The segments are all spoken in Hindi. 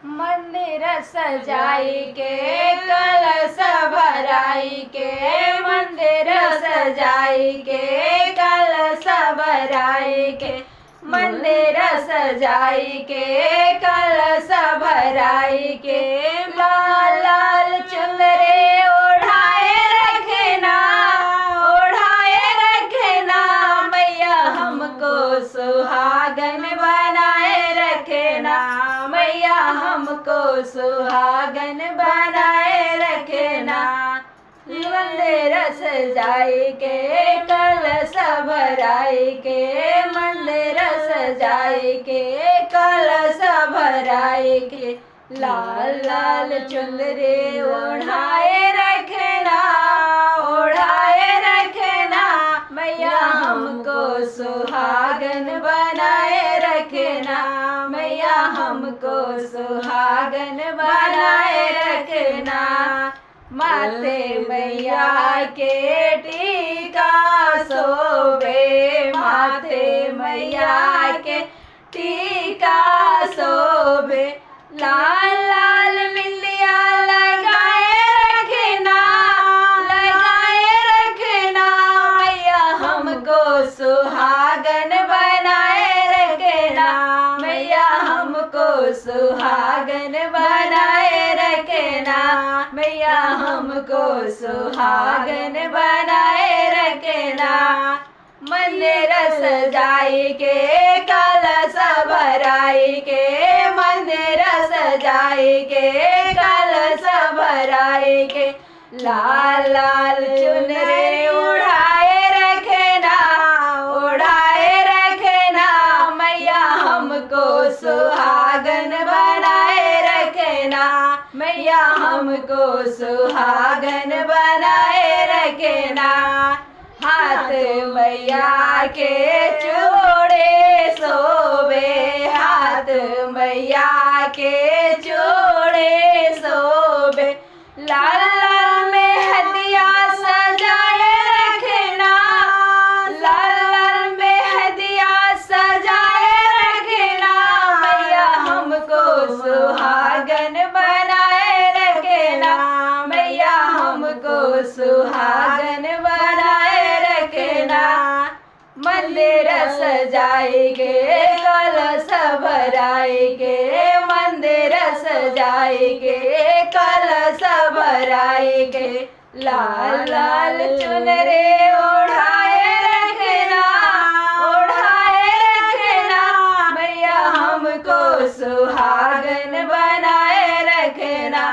मंदिर सजाई के कलश भराई के, मंदिर सजाई के कलश भराई के, मंदिर सजाई के कलश भराई के, लाल लाल चुनरे ओढ़ाए रखना, ओढ़ाए रखना मैया हमको सुहागन बनाए रखना, मैया हमको सुहागन बनाए रखना। मंदिर सजाई के कलश भराई के, मंदिर सजाई के कलश भराई के, लाल लाल चुनरी ओढ़ाए रखना, ओढ़ाए रखना मैया हमको सुहागन बनाए रखना, मैया हमको सुहागन बनाए रखना। माथे मैया के टीका शोभे, माथे मैया के टीका शोभे, लाल लाल बिंदिया लगाए रखना, लगाए रखना मैया हमको सुहागन बनाए रखना, मैया हमको सुहागन बनाए रखना, मैया हमको सुहागन बनाए रखना। मंदिर सजाई के कलश भराई के, मंदिर सजाई के कलश भराई के, लाल लाल चुनरे ओढ़ाए रखना, ओढ़ाए रखना मैया हमको सुहागन बनाए रखना, मैया हमको सुहागन बनाए रखना। हाथ मैया के जोड़े शोभे, हाथ मैया के जोड़े शोभे, लाल लाल मेहंदिया सजाए रखना, लाल लाल मेहंदिया सजाए रखना मैया हमको सुहागन बनाए रखना, मैया हमको सुहागन बनाए रखना। मंदिर सजाई के कलश भराई के, मंदिर सजाई के कलश भराई के, लाल लाल चुनरे ओढ़ाए रखना, ओढ़ाए रखना मैया हमको सुहागन बनाए रखना,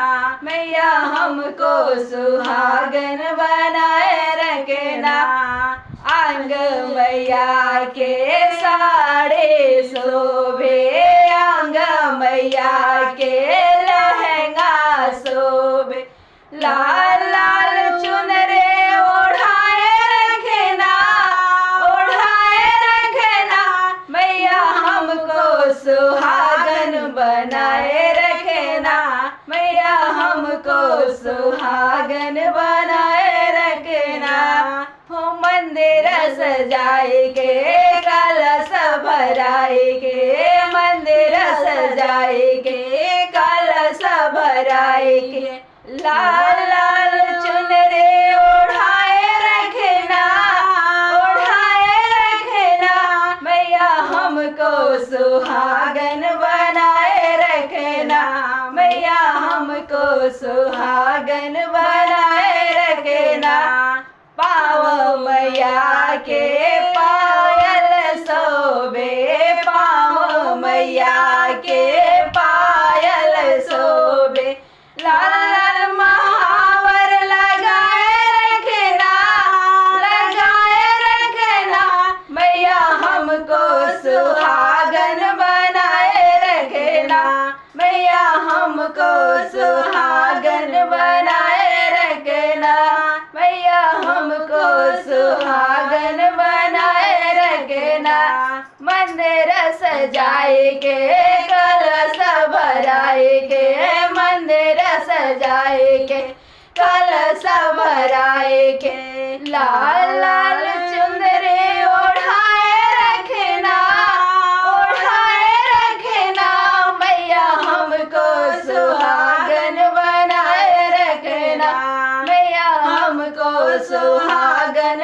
मैया हमको सुहागन बनाए रखना। आंग मैया के साड़े शोभे, आंग मैया के लहंगा शोभे, लाल लाल चुनरे ओढ़ाए रखना, ओढ़ाए रखना मैया हमको सुहागन बनाए रखना, मैया हमको सुहागन बनाए रखना। हो मंदिर सजाई के कलश भराई के, मंदिर सजाई के कलश भराई के, लाल लाल चुनरे ओढ़ाए रखना, ओढ़ाए रखना मैया हमको सुहागन बनाए रखना, मैया हमको सुहागन बनाए रखना। पाँव मैया के पायल शोभे, पाँव मैया के पायल शोभे, लाल लाल महावर लगाए रखना, लगाए रखना मैया हमको सुहागन बनाए रखना, मैया हमको सुहागन बनाए रखना, मैया हमको सुहागन बनाए रखना। मंदिर सजाई के कलश भराई के, मंदिर सजाई के कलश भराई के, लाल लाल चुनरी ओढ़ाए रखना, ओढ़ाए रखना मैया हमको सुहागन